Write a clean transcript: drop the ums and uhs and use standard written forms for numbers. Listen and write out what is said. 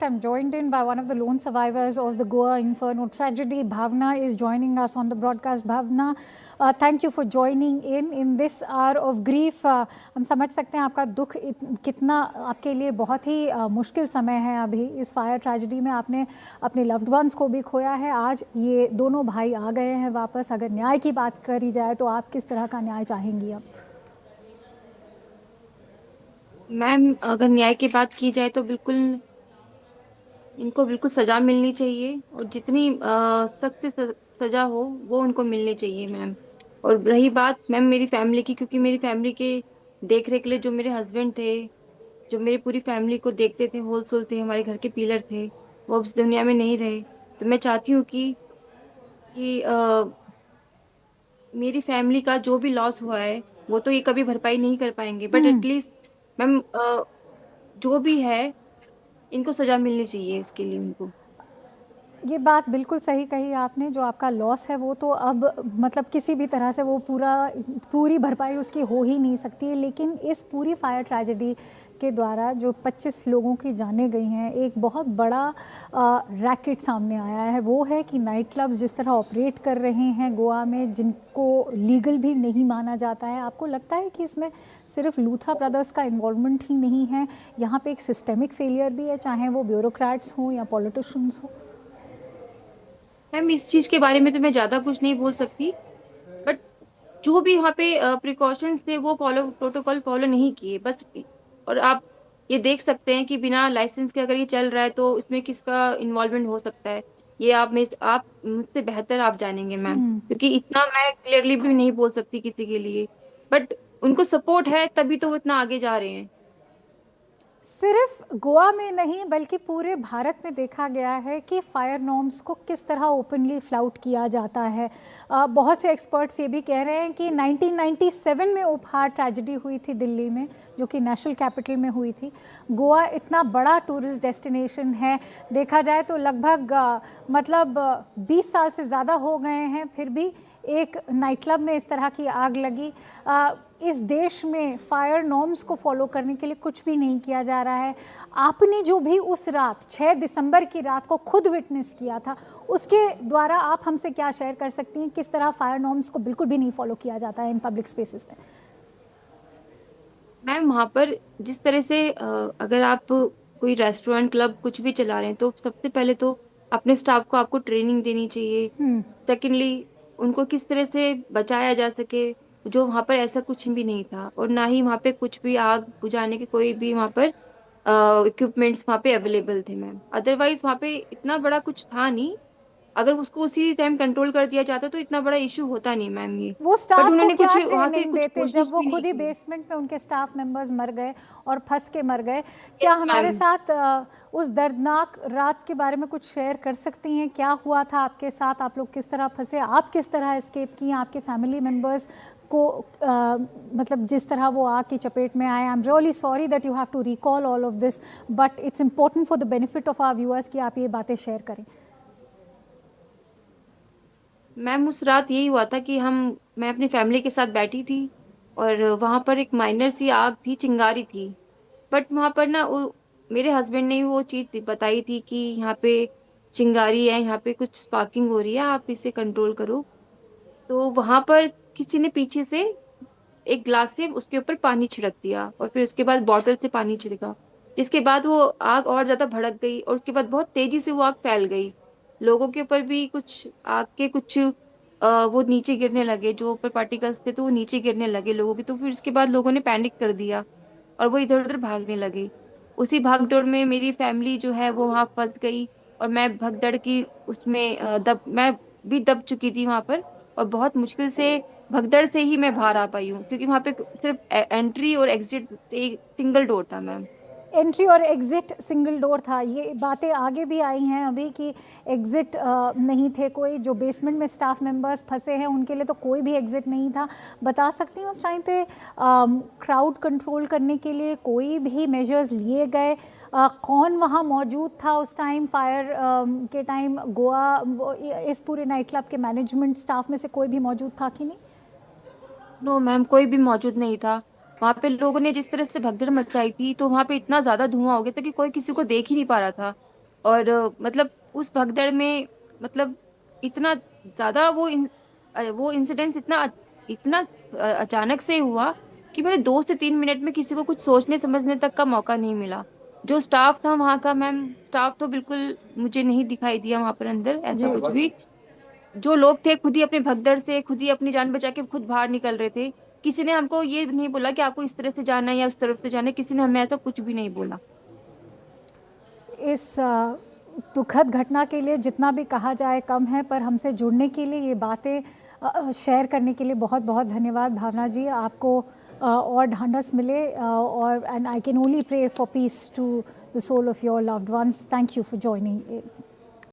I'm joined in by one of the lone survivors of the Goa Inferno tragedy. Bhavna is joining us on the broadcast. Bhavna, thank you for joining in this hour of grief. हम समझ सकते हैं आपका दुख कितना आपके लिए बहुत ही मुश्किल समय है। अभी इस फायर ट्रेजेडी में आपने अपने लव्ड वंस को भी खोया है। आज ये दोनों भाई आ गए हैं वापस। अगर न्याय की बात करी जाए तो आप किस तरह का न्याय चाहेंगी अब? मैम, अगर न्याय की बात की जाए तो बिल्कुल इनको बिल्कुल सजा मिलनी चाहिए, और जितनी सख्त से सजा हो वो उनको मिलनी चाहिए मैम। और रही बात मैम मेरी फैमिली की, क्योंकि मेरी फैमिली के देख रेख के लिए जो मेरे हस्बैंड थे, जो मेरी पूरी फैमिली को देखते थे, होलसेल थे, हमारे घर के पिलर थे, वो अब इस दुनिया में नहीं रहे। तो मैं चाहती हूँ कि मेरी फैमिली का जो भी लॉस हुआ है वो तो ये कभी भरपाई नहीं कर पाएंगे, बट हम्म। एटलीस्ट मैम जो भी है इनको सजा मिलनी चाहिए इसके लिए उनको। ये बात बिल्कुल सही कही आपने। जो आपका लॉस है वो तो अब मतलब किसी भी तरह से वो पूरी भरपाई उसकी हो ही नहीं सकती है। लेकिन इस पूरी फायर ट्रेजेडी के द्वारा जो 25 लोगों की जानें गई हैं, एक बहुत बड़ा रैकेट सामने आया है। वो है कि नाइट क्लब्स जिस तरह ऑपरेट कर रहे हैं गोवा में, जिनको लीगल भी नहीं माना जाता है। आपको लगता है कि इसमें सिर्फ लूथरा ब्रदर्स का इन्वॉल्वमेंट ही नहीं है, यहाँ पे एक सिस्टेमिक फेलियर भी है, चाहे वो ब्यूरोक्रेट्स हों या पॉलिटिशियंस हों? मैम, इस चीज के बारे में तो मैं ज्यादा कुछ नहीं बोल सकती, बट जो भी वहाँ पे प्रिकॉशंस थे वो प्रोटोकॉल फॉलो नहीं किए बस। और आप ये देख सकते हैं कि बिना लाइसेंस के अगर ये चल रहा है तो इसमें किसका इन्वॉल्वमेंट हो सकता है। ये आप मुझसे बेहतर आप जानेंगे मैम, क्योंकि इतना मैं क्लियरली भी नहीं बोल सकती किसी के लिए। बट उनको सपोर्ट है तभी तो वो इतना आगे जा रहे हैं। सिर्फ गोवा में नहीं बल्कि पूरे भारत में देखा गया है कि फायर नॉर्म्स को किस तरह ओपनली फ्लाउट किया जाता है। बहुत से एक्सपर्ट्स ये भी कह रहे हैं कि 1997 में उपहार ट्रेजेडी हुई थी दिल्ली में, जो कि नेशनल कैपिटल में हुई थी। गोवा इतना बड़ा टूरिस्ट डेस्टिनेशन है, देखा जाए तो लगभग मतलब 20 साल से ज़्यादा हो गए हैं, फिर भी एक नाइट क्लब में इस तरह की आग लगी। इस देश में फायर नॉर्म्स को फॉलो करने के लिए कुछ भी नहीं किया जा रहा है। आपने जो भी उस रात 6 दिसंबर की रात को खुद विटनेस किया था, उसके द्वारा आप हमसे क्या शेयर कर सकती हैं? किस तरह फायर नॉर्म्स को बिल्कुल भी नहीं फॉलो किया जाता है इन पब्लिक स्पेसेस में? मैम, वहाँ पर जिस तरह से अगर आप कोई रेस्टोरेंट क्लब कुछ भी चला रहे हैं तो सबसे पहले तो अपने स्टाफ को आपको ट्रेनिंग देनी चाहिए। सेकेंडली, उनको किस तरह से बचाया जा सके, जो वहाँ पर ऐसा कुछ भी नहीं था, और ना ही वहाँ पे कुछ भी आग बुझाने के कोई भी वहाँ पर इक्विपमेंट्स वहाँ पे अवेलेबल थे मैम। अदरवाइज वहाँ पे इतना बड़ा कुछ था नहीं। अगर उसको उसी टाइम कंट्रोल कर दिया जाता तो इतना बड़ा इशू होता नहीं मैम ये। वो बट स्टाफ को उन्होंने कुछ क्या वहां से ट्रेनिंग कुछ देते जब कोशिश वो भी नहीं खुद ही की। बेसमेंट में उनके स्टाफ मेंबर्स मर गए और फंस के मर गए? क्या यस हमारे मैम। साथ उस दर्दनाक रात के बारे में कुछ शेयर कर सकती हैं? क्या हुआ था आपके साथ? आप लोग किस तरह फंसे? आप किस तरह एस्केप किए? आपके फैमिली मेंबर्स को मतलब जिस तरह वो आग की चपेट में आए। I am really sorry that you have to recall all of this, but it's important for the benefit of our viewers कि आप ये बातें शेयर करें। मैम, उस रात यही हुआ था कि मैं अपनी फैमिली के साथ बैठी थी, और वहां पर एक माइनर सी आग थी, चिंगारी थी। बट वहां पर ना मेरे हस्बैंड ने वो चीज बताई थी कि यहाँ पे चिंगारी है, यहाँ पे कुछ स्पार्किंग हो रही है, आप इसे कंट्रोल करो। तो वहां पर किसी ने पीछे से एक ग्लास से उसके ऊपर पानी छिड़क दिया, और फिर उसके बाद बॉटल से पानी छिड़का, जिसके बाद वो आग और ज्यादा भड़क गई, और उसके बाद बहुत तेजी से वो आग फैल गई। लोगों के ऊपर भी कुछ आग के कुछ वो नीचे गिरने लगे, जो ऊपर पार्टिकल्स थे तो वो नीचे गिरने लगे लोगों के। तो फिर उसके बाद लोगों ने पैनिक कर दिया और वो इधर उधर भागने लगे। उसी भाग दौड़ में मेरी फैमिली जो है वो वहां फंस गई, और मैं भगदड़ की उसमें मैं भी दब चुकी थी वहां पर। और बहुत मुश्किल से भगदड़ से ही मैं बाहर आ पाई हूँ, क्योंकि वहां पे सिर्फ एंट्री और एग्जिट एक सिंगल डोर था मैम। एंट्री और एग्ज़िट सिंगल डोर था। ये बातें आगे भी आई हैं अभी कि एग्ज़िट नहीं थे कोई। जो बेसमेंट में स्टाफ मेंबर्स फंसे हैं उनके लिए तो कोई भी एग्ज़िट नहीं था। बता सकती हैं उस टाइम पे क्राउड कंट्रोल करने के लिए कोई भी मेजर्स लिए गए? कौन वहाँ मौजूद था उस टाइम फायर के टाइम? इस पूरे नाइट क्लब के मैनेजमेंट स्टाफ में से कोई भी मौजूद था कि नहीं? नो मैम, कोई भी मौजूद नहीं था। वहां पे लोगों ने जिस तरह से भगदड़ मचाई थी तो वहां पे इतना ज्यादा धुआं हो गया था कि कोई किसी को देख ही नहीं पा रहा था। और मतलब उस भगदड़ में, मतलब इतना ज्यादा वो इंसिडेंस इतना इतना अचानक से हुआ कि मैंने 2 से 3 मिनट में किसी को कुछ सोचने समझने तक का मौका नहीं मिला। जो स्टाफ था वहां का, मैम, स्टाफ तो बिल्कुल मुझे नहीं दिखाई दिया वहां पर अंदर ऐसा जी। कुछ भी। जो लोग थे खुद ही अपने भगदड़ से खुद ही अपनी जान बचा के खुद बाहर निकल रहे थे। किसी ने हमको ये नहीं बोला कि आपको इस तरह से जाना है या उस तरफ से जाना है, किसी ने हमें ऐसा कुछ भी नहीं बोला। इस दुखद घटना के लिए जितना भी कहा जाए कम है, पर हमसे जुड़ने के लिए, ये बातें शेयर करने के लिए बहुत बहुत धन्यवाद भावना जी। आपको और ढांढस मिले, और and I can only pray for peace to the soul of your loved ones. Thank you for joining.